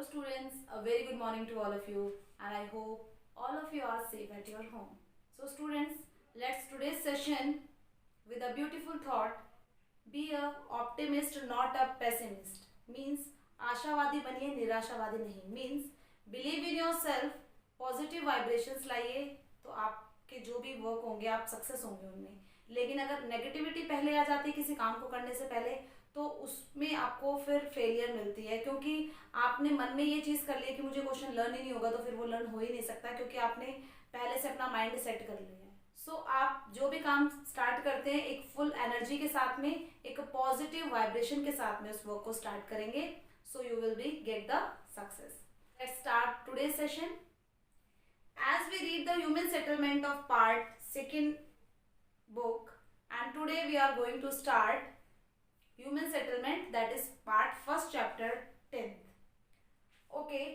students, a very good morning to all of you, and I hope all of you are safe at your home. So students, let's today's session with a beautiful thought. Be a optimist, not a pessimist. Means आशावादी बनिए, निराशावादी नहीं. Means believe in yourself, positive vibrations लाइए तो आपके जो भी work होंगे आप सक्सेस होंगे उनमें. लेकिन अगर नेगेटिविटी पहले आ जाती है किसी काम को करने से पहले तो उसमें आपको फिर फेलियर मिलती है, क्योंकि आपने मन में ये चीज़ कर ली कि मुझे क्वेश्चन लर्न ही नहीं होगा, तो फिर वो लर्न हो ही नहीं सकता क्योंकि आपने पहले से अपना माइंड सेट कर लिया है. सो आप जो भी काम स्टार्ट करते हैं एक फुल एनर्जी के साथ में, एक पॉजिटिव वाइब्रेशन के साथ में उस वर्क को स्टार्ट करेंगे. So you will be get the success. Let's start today session. As we read the human settlement of part 2nd book, and today we are going to start human settlement, that is part 1st chapter 10th. Okay,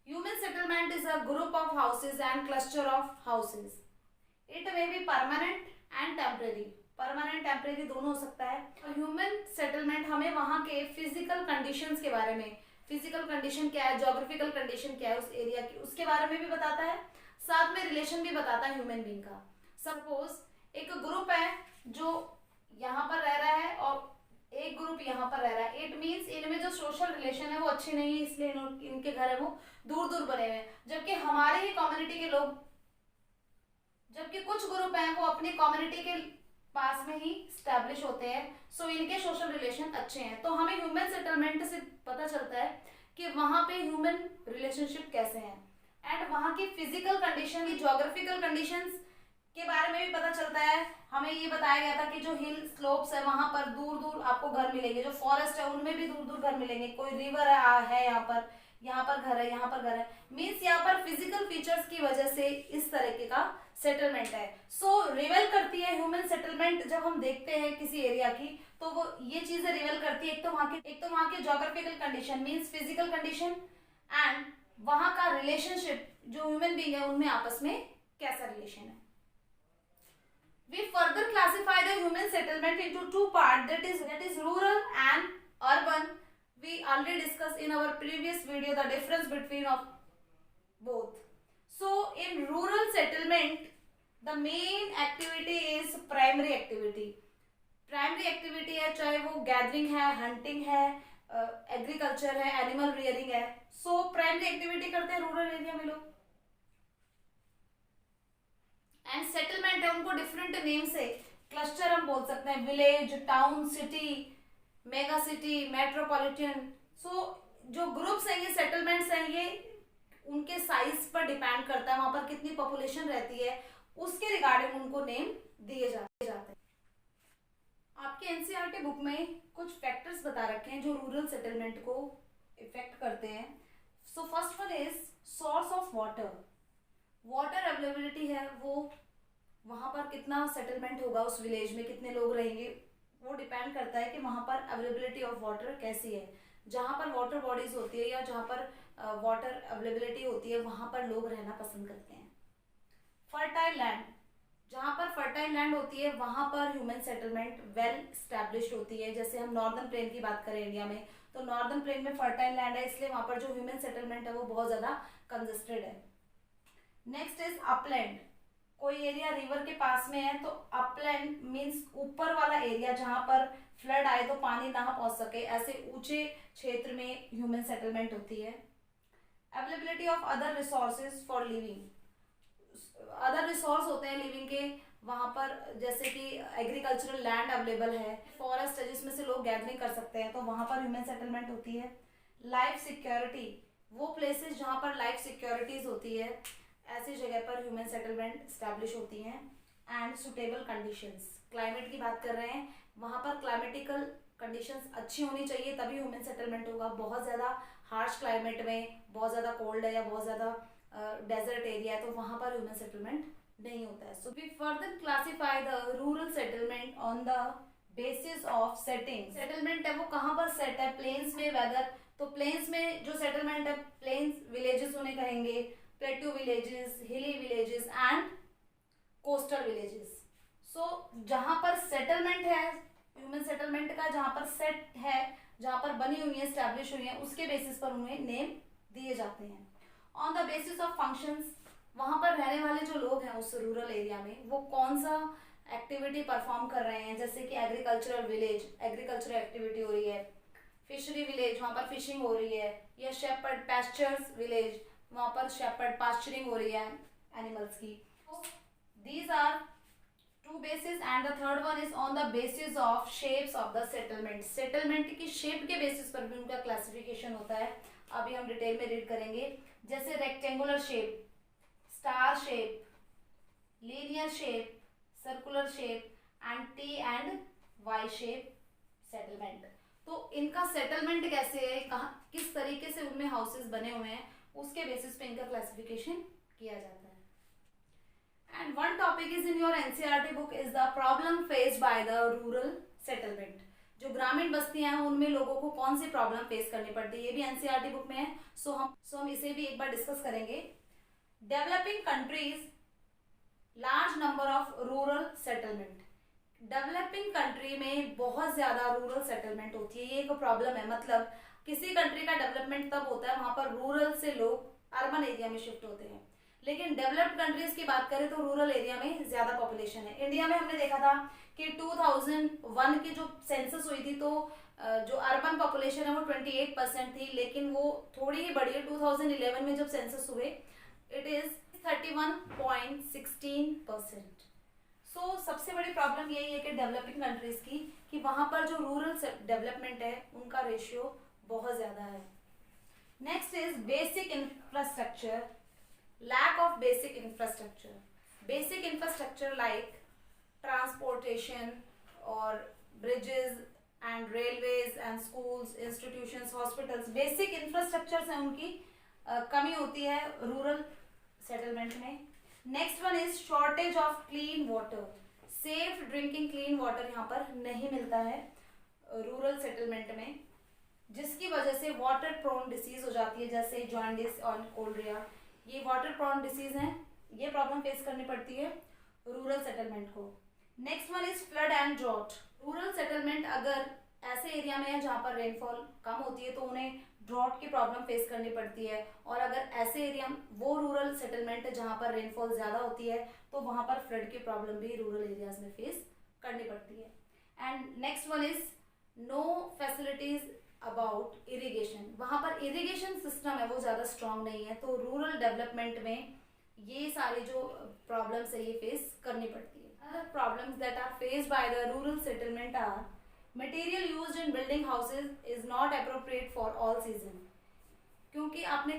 human settlement is a group of houses and cluster of houses. It may be permanent and temporary. Permanent temporary दोनों हो सकता है. Human settlement हमें वहाँ के physical conditions के बारे में, फिजिकल कंडीशन क्या है, जोग्राफिकल कंडीशन क्या है उस एरिया की, उसके बारे में भी बताता है. साथ में रिलेशन भी बताता है ह्यूमन बीइंग का. सपोज एक ग्रुप है जो यहाँ पर रह रहा है और एक ग्रुप यहाँ पर रह रहा है. इट मीन्स इनमें जो सोशल रिलेशन है वो अच्छे नहीं है, इसलिए इनके घर है वो दूर दूर बने हुए हैं. जबकि हमारे ही कम्युनिटी के लोग, जबकि कुछ ग्रुप हैं वो अपनी कम्युनिटी के पास में ही स्टैब्लिश होते हैं. सो इनके सोशल रिलेशन अच्छे हैं. तो हमें ह्यूमन सेटलमेंट से पता चलता है कि वहाँ पे ह्यूमन रिलेशनशिप कैसे हैं, एंड वहाँ की फिजिकल कंडीशन, की जोग्राफिकल कंडीशंस के बारे में भी पता चलता है. हमें ये बताया गया था कि जो हिल स्लोप्स है वहाँ पर दूर दूर आपको घर मिलेंगे, जो फॉरेस्ट है उनमें भी दूर दूर घर मिलेंगे. कोई रिवर है यहाँ पर घर है, यहाँ पर घर है. मीन्स यहाँ पर फिजिकल फीचर्स की वजह से इस तरीके का सेटलमेंट है. सो रिवेल करती है ह्यूमन सेटलमेंट. जब हम देखते हैं किसी एरिया की तो वो ये चीजें रिवेल करती है. एक तो वहाँ की geographical condition means physical condition, and वहां का रिलेशनशिप जो ह्यूमन बीइंग है उनमें आपस में कैसा रिलेशन है. We further classify the human settlement into two parts, that is rural and urban. We already discussed in our previous video the difference between of both. So in rural settlement the main activity is primary activity. Primary activity है, चाहे वो gathering है, hunting है, agriculture है, animal rearing है. So primary activity करते हैं rural area में लोग. एंड सेटलमेंट है उनको डिफरेंट नेम से क्लस्टर हम बोल सकते हैं. Village, town, city, mega city, metropolitan. So जो ग्रुप्स हैं ये सेटलमेंट्स हैं, ये उनके साइज पर डिपेंड करता है, वहां पर कितनी पॉपुलेशन रहती है उसके रिगार्डिंग उनको नेम दिए जाते हैं. आपके एनसीईआरटी बुक में कुछ फैक्टर्स बता रखे हैं जो रूरल सेटलमेंट को इफेक्ट करते हैं. So first one is source of water. Water availability है, वो वहाँ पर कितना सेटलमेंट होगा, उस विलेज में कितने लोग रहेंगे, वो डिपेंड करता है कि वहाँ पर अवेलेबिलिटी ऑफ वाटर कैसी है. जहाँ पर वाटर बॉडीज होती है या जहाँ पर वाटर अवेलेबिलिटी होती है वहाँ पर लोग रहना पसंद करते हैं. फर्टाइल लैंड, जहाँ पर फर्टाइल लैंड होती है वहाँ पर ह्यूमन सेटलमेंट वेल स्टैब्लिश्ड होती है. जैसे हम नॉर्दर्न प्लेन की बात करें इंडिया में, तो नॉर्दर्न प्लेन में फर्टाइल लैंड है, इसलिए वहाँ पर जो ह्यूमन सेटलमेंट है वो बहुत ज़्यादा कंजेस्टेड है. Next is upland. कोई एरिया रिवर के पास में है तो अपलैंड मीन्स ऊपर वाला एरिया जहाँ पर फ्लड आए तो पानी ना पहुंच सके, ऐसे ऊंचे क्षेत्र में ह्यूमन सेटलमेंट होती है. Availability of other resources for living. Other resource होते हैं लिविंग के वहाँ पर, जैसे कि एग्रीकल्चरल लैंड अवेलेबल है, फॉरेस्ट है जिसमें से लोग गैदरिंग कर सकते हैं, तो वहाँ पर ह्यूमन सेटलमेंट होती है. लाइफ सिक्योरिटी, वो प्लेसेस जहाँ पर लाइफ सिक्योरिटीज होती है ऐसी जगह पर ह्यूमन सेटलमेंट स्टैब्लिश होती हैं. एंड सुटेबल कंडीशंस, क्लाइमेट की बात कर रहे हैं, वहाँ पर क्लाइमेटिकल कंडीशंस अच्छी होनी चाहिए तभी ह्यूमन सेटलमेंट होगा. बहुत ज़्यादा हार्श क्लाइमेट में, बहुत ज़्यादा कोल्ड है या बहुत ज़्यादा डेजर्ट एरिया है तो वहाँ पर ह्यूमन सेटलमेंट नहीं होता है. So we further classify the rural settlement on the basis of setting. Settlement है वो कहाँ पर सेट है, प्लेन्स में, वेदर. तो प्लेन्स में जो सेटलमेंट है प्लेन्स विलेजेस उन्हें कहेंगे, प्लेट्यू विलेजेस, हिली विलेजेस एंड कोस्टल विलेजेस. सो जहाँ पर सेटलमेंट है ह्यूमन सेटलमेंट का, जहाँ पर सेट है, जहाँ पर बनी हुई है, स्टैब्लिश हुई है, उसके बेसिस पर उन्हें नेम दिए जाते हैं। On the basis of functions, वहाँ पर रहने वाले जो लोग हैं उस रूरल एरिया में वो कौन सा एक्टिविटी परफॉर्म कर रहे हैं, जैसे कि एग्रीकल्चरल विलेज, एग्रीकल्चरल एक्टिविटी हो रही है, फिशरी विलेज, वहाँ पर फिशिंग हो रही है, या शेपर्ड पैस्चर्स विलेज, वहाँ पर शेपर्ड पास्चरिंग हो रही है एनिमल्स की। These are two basis and the third one is on the basis of shapes of the settlement. Settlement की शेप के बेसिस पर भी उनका क्लासिफिकेशन होता है। अभी हम डिटेल में रीड करेंगे, जैसे rectangular shape, star shape, linear shape, circular shape and T and Y shape settlement. तो इनका सेटलमेंट कैसे है, कहाँ किस तरीके से उनमें हाउसेस बने हुए हैं, उसके बेसिस पे इनका क्लासिफिकेशन किया जाता है। And one topic is in your NCERT book is the problem faced by the rural settlement. जो ग्रामीण बस्तियां हैं उनमें लोगों को कौन सी प्रॉब्लम फेस करनी पड़ती है, ये भी एनसीईआरटी बुक में है। सो हम इसे भी एक बार डिस्कस करेंगे। Developing countries large number of rural settlement. Developing country में बहुत ज्यादा रूरल सेटलमेंट होती है, ये एक प्रॉब्लम है। मतलब किसी कंट्री का डेवलपमेंट तब होता है वहां पर रूरल से लोग अर्बन एरिया में शिफ्ट होते हैं, लेकिन डेवलप्ड कंट्रीज की बात करें तो रूरल एरिया में ज्यादा पॉपुलेशन है। इंडिया में हमने देखा था कि 2001 की जो सेंसस हुई थी तो जो अर्बन पॉपुलेशन है वो 28% थी, लेकिन वो थोड़ी ही बढ़ी है 2011 में जब सेंसस हुए, इट इज 31.16%। सो सबसे बड़ी प्रॉब्लम यही है कि डेवलपिंग कंट्रीज की कि वहां पर जो रूरल डेवलपमेंट है उनका रेशियो बहुत ज्यादा है। Next is basic infrastructure, lack of basic infrastructure. Basic infrastructure like transportation और bridges and railways and schools, institutions, hospitals, basic infrastructure है उनकी कमी होती है रूरल सेटलमेंट में। Next one is shortage of clean water. Safe drinking clean water यहाँ पर नहीं मिलता है रूरल सेटलमेंट में, जिसकी वजह से वाटर प्रोन डिसीज हो जाती है, जैसे जॉन्डिस और कोलरिया। ये वाटर प्रोन डिसीज हैं, ये प्रॉब्लम फेस करनी पड़ती है रूरल सेटलमेंट को। Next one is flood and drought. Rural settlement अगर ऐसे एरिया में है जहाँ पर रेनफॉल कम होती है तो उन्हें ड्रॉट की प्रॉब्लम फेस करनी पड़ती है, और अगर ऐसे एरिया वो रूरल सेटलमेंट है जहाँ पर रेनफॉल ज्यादा होती है तो वहां पर फ्लड की प्रॉब्लम भी रूरल एरियाज में फेस करनी पड़ती है। And next one is no facilities about irrigation. वहां पर इरिगेशन सिस्टम है वो ज्यादा स्ट्रांग नहीं है, तो रूरल डेवलपमेंट में ये सारी जो प्रॉब्लम्स है ये फेस करनी पड़ती है। Other problems that are faced by the rural settlement are material used in building houses is not appropriate for all season. क्योंकि आपने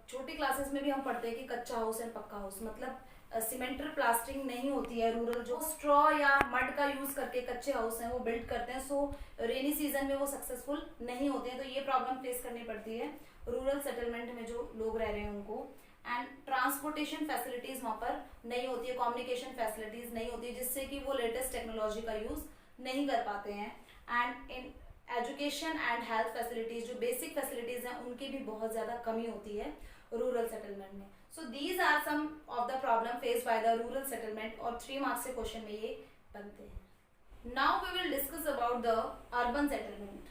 छोटी क्लासेस में भी हम पढ़ते हैं कि कच्चा हाउस एंड पक्का हाउस, मतलब सीमेंटर प्लास्टिंग नहीं होती है रूरल, जो स्ट्रॉ या मड का यूज करके कच्चे हाउस हैं वो बिल्ड करते हैं, सो रेनी सीजन में वो सक्सेसफुल नहीं होते हैं, तो ये प्रॉब्लम फेस करनी पड़ती है रूरल सेटलमेंट में जो लोग रह रहे हैं उनको। एंड ट्रांसपोर्टेशन फैसिलिटीज वहाँ पर नहीं होती है, कम्युनिकेशन फैसिलिटीज नहीं होती है, जिससे कि वो लेटेस्ट टेक्नोलॉजी का यूज नहीं कर पाते हैं। And in education and health facilities, जो बेसिक फैसिलिटीज हैं उनकी भी बहुत ज्यादा कमी होती है रूरल सेटलमेंट में। So these are some of the problem faced by the rural settlement, और 3 मार्क्स के क्वेश्चन में ये बनते हैं। Now we will discuss about the urban settlement.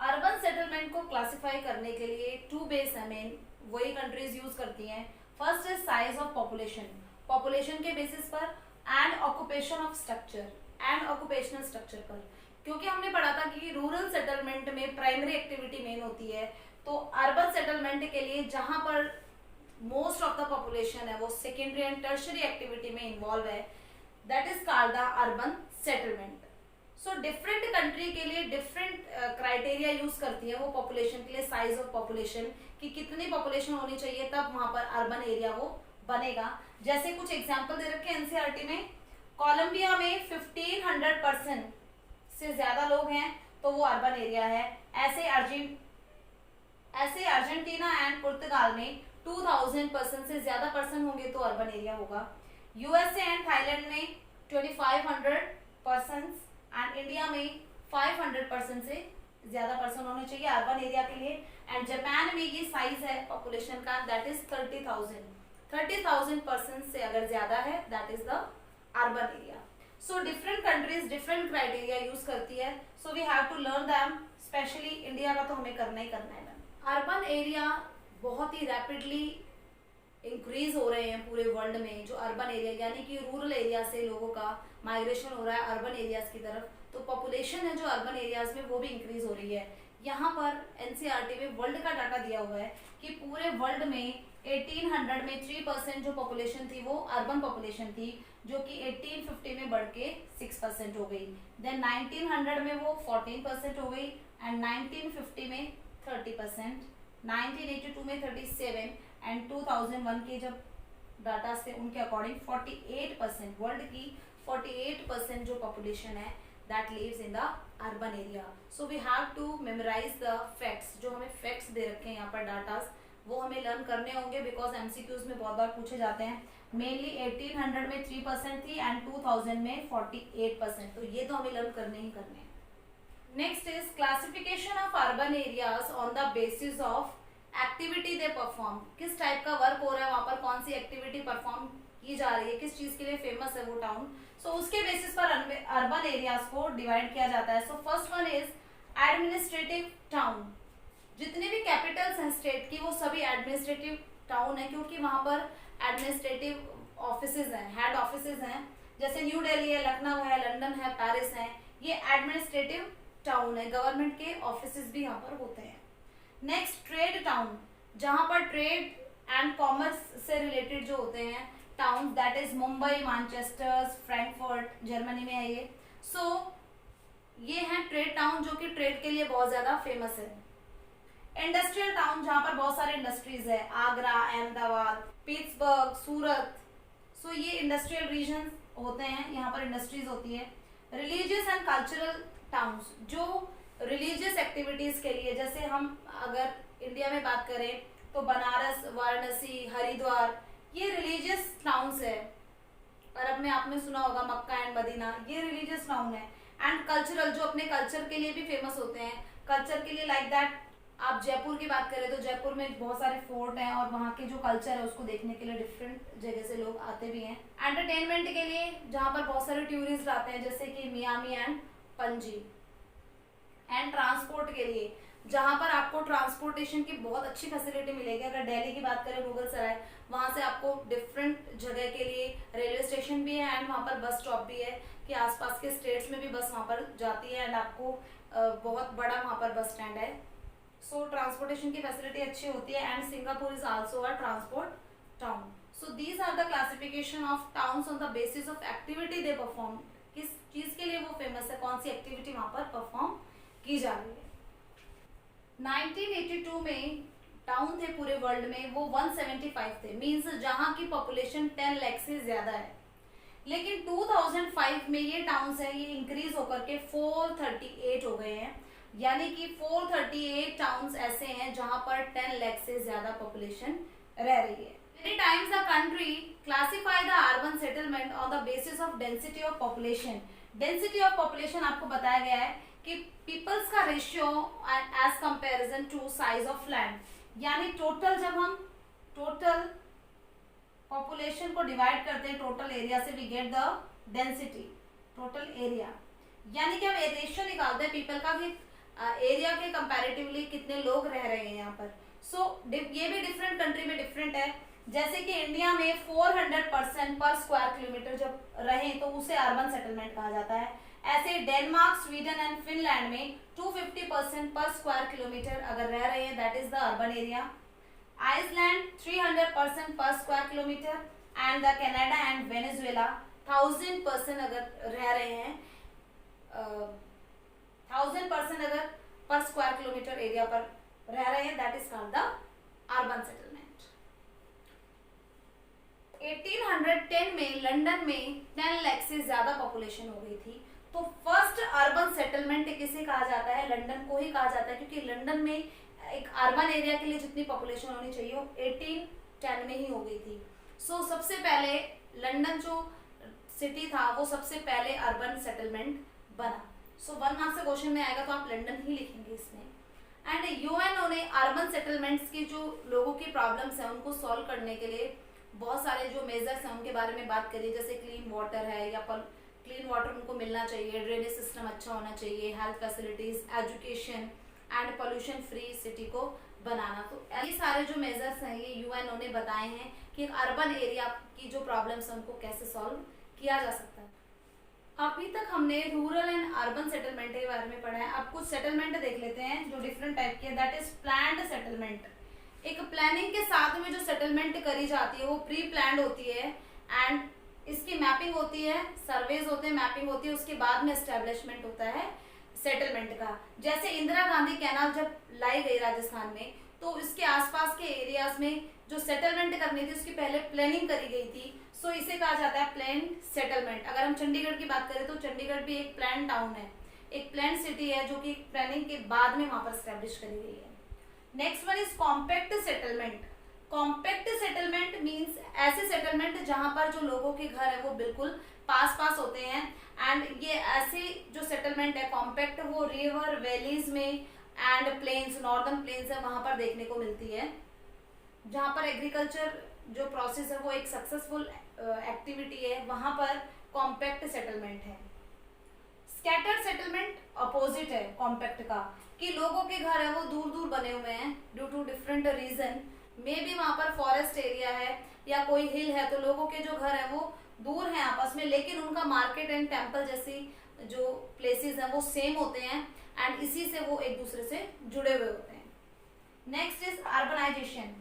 Urban settlement को क्लासिफाई करने के लिए 2 बेस है मेन, वही कंट्रीज यूज करती हैं। First is size of population, population के बेसिस पर, and occupation of structure, and occupational structure पर। क्योंकि हमने पढ़ा था कि रूरल सेटलमेंट में प्राइमरी एक्टिविटी मेन होती है, तो अर्बन सेटलमेंट के लिए जहां पर मोस्ट ऑफ द पॉपुलेशन है वो सेकेंडरी एंड टर्शियरी एक्टिविटी में इन्वॉल्व है, that is called the urban settlement. So different country के लिए डिफरेंट क्राइटेरिया यूज करती है वो पॉपुलेशन के लिए, साइज ऑफ पॉपुलेशन कि कितनी पॉपुलेशन होनी चाहिए तब वहां पर अर्बन एरिया वो बनेगा। जैसे कुछ एग्जांपल दे रखे हैं एनसीईआरटी में, कोलंबिया में 1500% से ज्यादा लोग हैं तो वो अर्बन एरिया है। ऐसे अर्जेंटीना एंड पुर्तगाल में 2000% से ज्यादा पर्सन होंगे तो अर्बन एरिया होगा। यूएसए एंड थाईलैंड में 2500% एंड इंडिया में 500% से ज्यादा पर्सन होने चाहिए अर्बन एरिया के लिए। एंड जापान में ये साइज है पॉपुलेशन का, दैट इज 30,000 पर्सन से अगर ज्यादा है that is the urban area. So different countries different criteria use करती है, so we have to learn them, specially India का तो हमें करना ही करना है। अर्बन एरिया बहुत ही रैपिडली इंक्रीज हो रहे हैं पूरे वर्ल्ड में, जो अर्बन एरिया यानी कि रूरल एरिया से लोगों का माइग्रेशन हो रहा है अर्बन एरियाज की तरफ, तो पॉपुलेशन है जो अर्बन एरियाज में वो भी इंक्रीज हो रही है। यहाँ पर एनसीईआरटी में वर्ल्ड का डाटा दिया हुआ है कि पूरे वर्ल्ड में 1800 में 3% जो पॉपुलेशन थी वो अर्बन पॉपुलेशन थी, जो कि 1850 में बढ़ के 6% हो गई। देन 1900 में वो 14% हो गई एंड 1950 में 30%, 1982 में 37 एंड 2001 के जब डाटा से उनके अकॉर्डिंग 48%, वर्ल्ड की 48% जो पॉपुलेशन है that lives in the urban area. So we have to memorise the facts, जो हमें फैक्ट्स दे रखे हैं यहाँ पर डाटास, वो हमें लर्न करने होंगे बिकॉज एमसीक्यूज में बहुत बार पूछे जाते हैं। मेनली 1800 में 3% थी एंड 2000 में 48%, तो ये तो हमें लर्न करने ही करने हैं। Next is classification of urban areas on the basis of activity they perform, किस टाइप का वर्क हो रहा है वहां पर, कौन सी एक्टिविटी परफॉर्म की जा रही है, किस चीज के लिए फेमस है वो टाउन। सो उसके बेसिस पर अर्बन एरियाज को डिवाइड किया जाता है। So first one is administrative town, जितने भी कैपिटल्स हैं स्टेट की वो सभी एडमिनिस्ट्रेटिव टाउन है, क्योंकि वहां पर एडमिनिस्ट्रेटिव ऑफिसेज हैं, हेड ऑफिसेज हैं, जैसे न्यू दिल्ली है, लखनऊ है, लंदन है, पेरिस है, ये एडमिनिस्ट्रेटिव टाउन है, गवर्नमेंट के ऑफिसेज भी यहाँ पर होते हैं। नेक्स्ट ट्रेड टाउन, जहां पर ट्रेड एंड कॉमर्स से रिलेटेड जो होते हैं town, that is Mumbai, Manchester, Frankfurt, Germany में है ये। सो ये है ट्रेड टाउन जो कि ट्रेड के लिए बहुत ज्यादा फेमस है। इंडस्ट्रियल टाउन, जहां पर बहुत सारे इंडस्ट्रीज है, आगरा, अहमदाबाद, पिट्सबर्ग, सूरत, सो ये इंडस्ट्रियल रीजन होते हैं, यहाँ पर इंडस्ट्रीज होती है। रिलीजियस एंड कल्चरल टाउन्स, जो रिलीजियस एक्टिविटीज के लिए, जैसे हम अगर इंडिया में बात करें तो बनारस, वाराणसी, हरिद्वार, ये रिलीजियस टाउन्स है। अरब में आपने सुना होगा मक्का एंड मदीना, ये रिलीजियस टाउन है। एंड कल्चरल, जो अपने कल्चर के लिए भी फेमस होते हैं, कल्चर के लिए लाइक दैट आप जयपुर की बात करें तो जयपुर में बहुत सारे फोर्ट हैं और वहाँ के जो कल्चर है उसको देखने के लिए डिफरेंट जगह से लोग आते भी हैं। एंटरटेनमेंट के लिए जहाँ पर बहुत सारे टूरिस्ट आते हैं, जैसे कि Miami and Panaji. And transport के लिए, जहां पर आपको ट्रांसपोर्टेशन की बहुत अच्छी फैसिलिटी मिलेगी। अगर दिल्ली की बात करें, मुगल सराय, वहां से आपको डिफरेंट जगह के लिए रेलवे स्टेशन भी है एंड वहां पर बस स्टॉप भी है कि आसपास के स्टेट्स में भी बस वहां पर जाती है एंड आपको बहुत बड़ा वहां पर बस स्टैंड है। सो ट्रांसपोर्टेशन की फैसिलिटी अच्छी होती है। And Singapore is also a transport town. So these are the classification of towns on the basis of activity they perform, किस चीज के लिए वो फेमस है, कौन सी एक्टिविटी वहां पर परफॉर्म की जा रही है। 1982 में टाउन थे पूरे वर्ल्ड में वो 175 थे, मींस जहां की पॉपुलेशन 10 लाख से ज्यादा है। लेकिन 2005 में ये टाउन्स है ये इंक्रीज होकर के 438 हो गए हैं, यानी कि 438 टाउन्स ऐसे हैं जहां पर 10 लाख से ज्यादा पॉपुलेशन रह रही है। Many times the country classify the urban settlement on the basis of density of population. Density of population आपको बताया गया है कि पीपल्स का ratio as comparison to size of land, यानी टोटल, जब हम टोटल पॉपुलेशन को डिवाइड करते हैं टोटल एरिया से, we get the density total area, यानी कि हम रेशियो निकालते हैं पीपल का कि एरिया के कंपैरेटिवली कितने लोग रह रहे हैं यहाँ पर। सो ये भी डिफरेंट कंट्री में डिफरेंट है। जैसे कि इंडिया में 400% पर स्क्वायर किलोमीटर जब रहे तो उसे अर्बन सेटलमेंट कहा जाता है। ऐसे डेनमार्क, स्वीडन एंड फिनलैंड में 250% पर स्क्वायर किलोमीटर अगर रह रहे हैं that is the urban area. Iceland 300% per square kilometre and the Canada and Venezuela 1000% अगर रह रहे हैं 1000% अगर पर स्क्वायर किलोमीटर एरिया पर रह रहे हैं that is called the urban settlement. 1810 में लंदन में 10 लाख से ज्यादा पॉपुलेशन हो गई थी, तो फर्स्ट अर्बन सेटलमेंट किसे कहा जाता है, लंदन को ही कहा जाता है, क्योंकि लंदन में एक अर्बन एरिया के लिए जितनी पॉपुलेशन होनी चाहिए वो 1810 में ही हो गई थी। सो सबसे पहले लंदन जो सिटी था वो सबसे पहले अर्बन सेटलमेंट बना। सो 1 मार्क्स से क्वेश्चन में आएगा तो आप लंदन ही लिखेंगे इसमें। एंड यूएनओ ने अर्बन सेटलमेंट्स की जो लोगों की प्रॉब्लम्स है उनको सॉल्व करने के लिए बहुत सारे जो मेजर्स हैं उनके बारे में बात करी, जैसे क्लीन वाटर है या क्लीन वाटर उनको मिलना चाहिए, ड्रेनेज सिस्टम अच्छा होना चाहिए, health facilities, education and pollution free city को बनाना। तो ये सारे जो मेजर्स हैं ये यूएनओ ने बताए हैं कि एक अर्बन एरिया की जो प्रॉब्लम्स हैं उनको कैसे सॉल्व किया जा सकता है। अभी तक हमने रूरल एंड अर्बन सेटलमेंट के बारे में पढ़ा है। अब कुछ सेटलमेंट देख लेते हैं जो डिफरेंट टाइप के, दैट इज प्लान्ड सेटलमेंट। एक प्लानिंग के साथ में जो सेटलमेंट करी जाती है वो प्री प्लान्ड होती है एंड इसकी मैपिंग होती है, सर्वेज होते हैं, मैपिंग होती है, उसके बाद में एस्टेब्लिशमेंट होता है सेटलमेंट का। जैसे इंदिरा गांधी कैनाल जब लाई गई राजस्थान में तो इसके आसपास के एरियाज में जो सेटलमेंट करनी थी उसकी पहले प्लानिंग करी गई थी, सो इसे कहा जाता है प्लान्ड सेटलमेंट। अगर हम चंडीगढ़ की बात करें तो चंडीगढ़ भी एक प्लान टाउन है, एक प्लान सिटी है जो कि प्लानिंग के बाद में वहां पर स्टैब्लिश करी गई है। Next one is compact settlement. Compact settlement means ऐसे सेटलमेंट जहां पर जो लोगों के घर है वो बिल्कुल पास पास होते हैं एंड ये ऐसे जो सेटलमेंट है कॉम्पैक्ट वो रिवर वैलीज में एंड प्लेन्स, नॉर्दर्न प्लेन्स है वहां पर देखने को मिलती है, जहां पर एग्रीकल्चर जो प्रोसेस है वो एक सक्सेसफुल एक्टिविटी है, वहां पर कॉम्पैक्ट सेटलमेंट है। स्कैटर्ड सेटलमेंट अपोजिट है कॉम्पैक्ट का, कि लोगों के घर है वो दूर दूर बने हुए हैं due to different reason, may be वहां पर फॉरेस्ट एरिया है या कोई हिल है तो लोगों के जो घर है वो दूर हैं आपस में, लेकिन उनका मार्केट एंड टेम्पल जैसी जो प्लेसेस हैं वो सेम होते हैं एंड इसी से वो एक दूसरे से जुड़े हुए होते हैं। Next is urbanisation,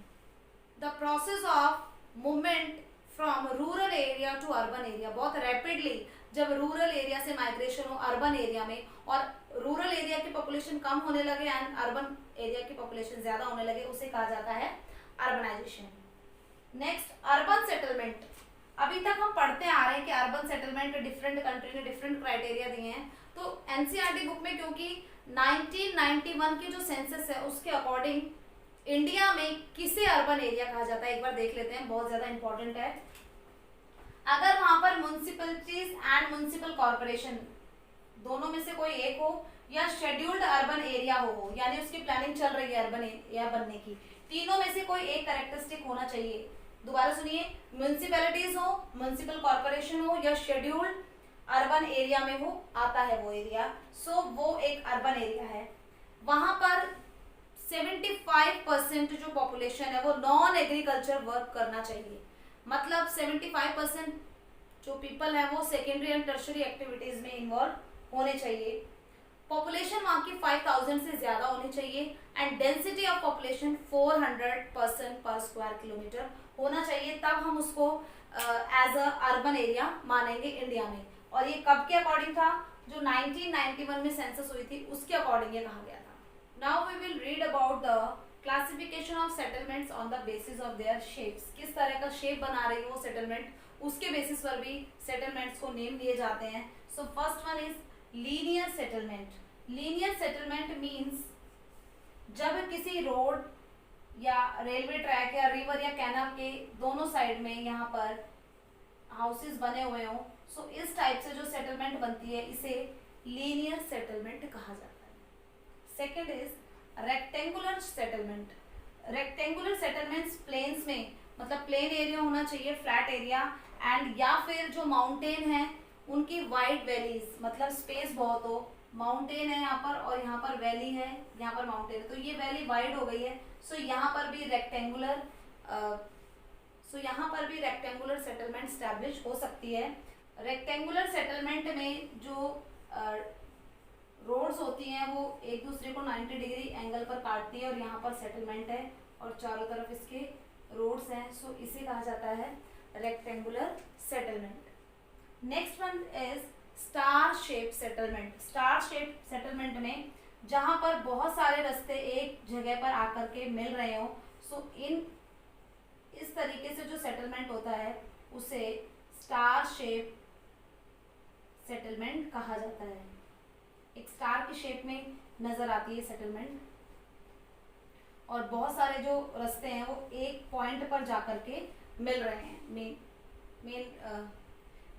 the process of movement from rural area to urban area. बहुत रैपिडली जब रूरल एरिया से माइग्रेशन हो अर्बन एरिया में और रूरल एरिया की पॉपुलेशन कम होने लगे एंड अर्बन एरिया की पॉपुलेशन ज्यादा होने लगे, उसे कहा जाता है अर्बनाइजेशन। Next urban settlement. अभी तक हम पढ़ते आ रहे हैं कि अर्बन सेटलमेंट डिफरेंट कंट्री ने डिफरेंट क्राइटेरिया दिए हैं, तो एनसीईआरटी बुक में क्योंकि 1991 की जो सेंसस है उसके अकॉर्डिंग इंडिया में किसे अर्बन एरिया कहा जाता है एक बार देख लेते हैं, बहुत ज्यादा इंपॉर्टेंट है। अगर वहां पर म्युनिसिपैलिटीज एंड म्युनिसिपल कॉर्पोरेशन दोनों में से कोई एक हो या शेड्यूल्ड अर्बन एरिया हो, यानी उसकी प्लानिंग चल रही है अर्बन एरिया बनने की, तीनों में से कोई एक कैरेक्टरिस्टिक होना चाहिए। दोबारा सुनिए, म्युनिसिपैलिटीज हो, म्युनिसिपल कॉर्पोरेशन हो या शेड्यूल्ड अर्बन एरिया में वो आता है वो एरिया, सो वो एक अर्बन एरिया है। वहां पर 75% जो पॉपुलेशन है वो नॉन एग्रीकल्चर वर्क करना चाहिए, मतलब 75% जो पीपल है वो सेकेंडरी एंड टर्शरी एक्टिविटीज में इन्वॉल्व होने चाहिए। पॉपुलेशन वहां की 5000 से ज्यादा होनी चाहिए एंड डेंसिटी ऑफ पॉपुलेशन 400% पर स्क्वायर किलोमीटर होना चाहिए, तब हम उसको एज अ अर्बन एरिया मानेंगे इंडिया में। और ये कब के अकॉर्डिंग था? जो 1991 में सेंसस हुई थी उसके अकॉर्डिंग ये कहा गया था। Now we will read about the classification of settlements on the basis of their shapes. किस तरह का शेप बना रही है वो सेटलमेंट, उसके बेसिस पर भी सेटलमेंट्स को नेम दिए जाते हैं। So first one is linear settlement. Linear settlement means जब किसी रोड या रेलवे ट्रैक या रिवर या कैनाल के दोनों साइड में यहाँ पर हाउसेस बने हुए हों, सो इस टाइप से जो सेटलमेंट बनती है इसे लीनियर सेटलमेंट कहा जाता है। Second is rectangular settlement. Rectangular settlements plains में, मतलब प्लेन एरिया होना चाहिए, फ्लैट एरिया, एंड या फिर जो माउंटेन है उनकी वाइड वैलीज, मतलब स्पेस बहुत हो, माउंटेन है यहाँ पर और यहाँ पर वैली है, यहाँ पर माउंटेन है, तो ये वैली वाइड हो गई है, सो यहाँ पर भी रेक्टेंगुलर सेटलमेंट स्टैब्लिश हो सकती है। रेक्टेंगुलर सेटलमेंट में जो रोड्स होती हैं वो एक दूसरे को 90 डिग्री एंगल पर काटती है और यहाँ पर सेटलमेंट है और चारों तरफ इसके रोड्स हैं, सो इसे कहा जाता है rectangular settlement. Next one is star shape settlement. Star shape settlement में जहां पर बहुत सारे रास्ते एक जगह पर आकर के मिल रहे हो, सो इस तरीके से जो सेटलमेंट होता है उसे स्टार शेप सेटलमेंट कहा जाता है। एक स्टार की शेप में नजर आती है सेटलमेंट और बहुत सारे जो रास्ते हैं वो एक पॉइंट पर जाकर के मिल रहे हैं,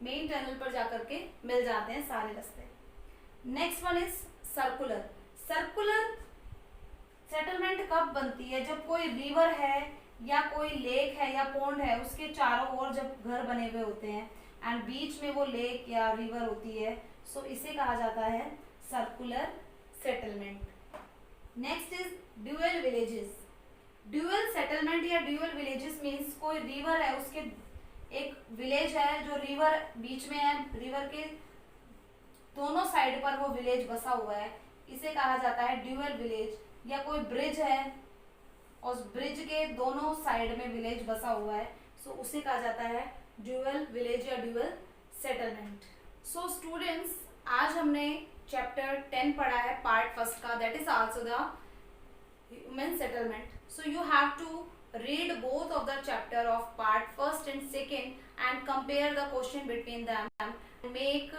मेन टनल पर जाकर के मिल जाते हैं सारे रास्ते। Next one is circular. Circular settlement कब बनती है? जब कोई रिवर है या कोई लेक है या पॉन्ड है, उसके चारों ओर जब घर बने हुए होते हैं एंड बीच में वो लेक या रिवर होती है, सो इसे कहा जाता है circular settlement. Next is dual villages. Dual settlement या ड्यूअल विलेजेस मीन्स कोई रिवर है, उसके एक विलेज है जो रिवर बीच में है, रिवर के दोनों साइड पर वो विलेज बसा हुआ है, इसे कहा जाता है ड्यूअल विलेज। या कोई ब्रिज है और उस ब्रिज के दोनों साइड में विलेज बसा हुआ है, सो उसे कहा जाता है ड्यूअल विलेज या ड्यूअल सेटलमेंट। सो स्टूडेंट्स, आज हमने चैप्टर 10 पढ़ा है पार्ट फर्स्ट का, that is also the human settlement. So you have to read both of the chapter of part first and second and compare the question between them, make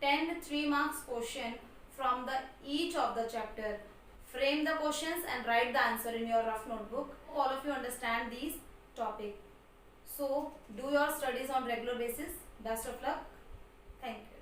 10 3 marks question from the each of the chapter, frame the questions and write the answer in your rough notebook. All of you understand these topic, so do your studies on regular basis. Best of luck. Thank you.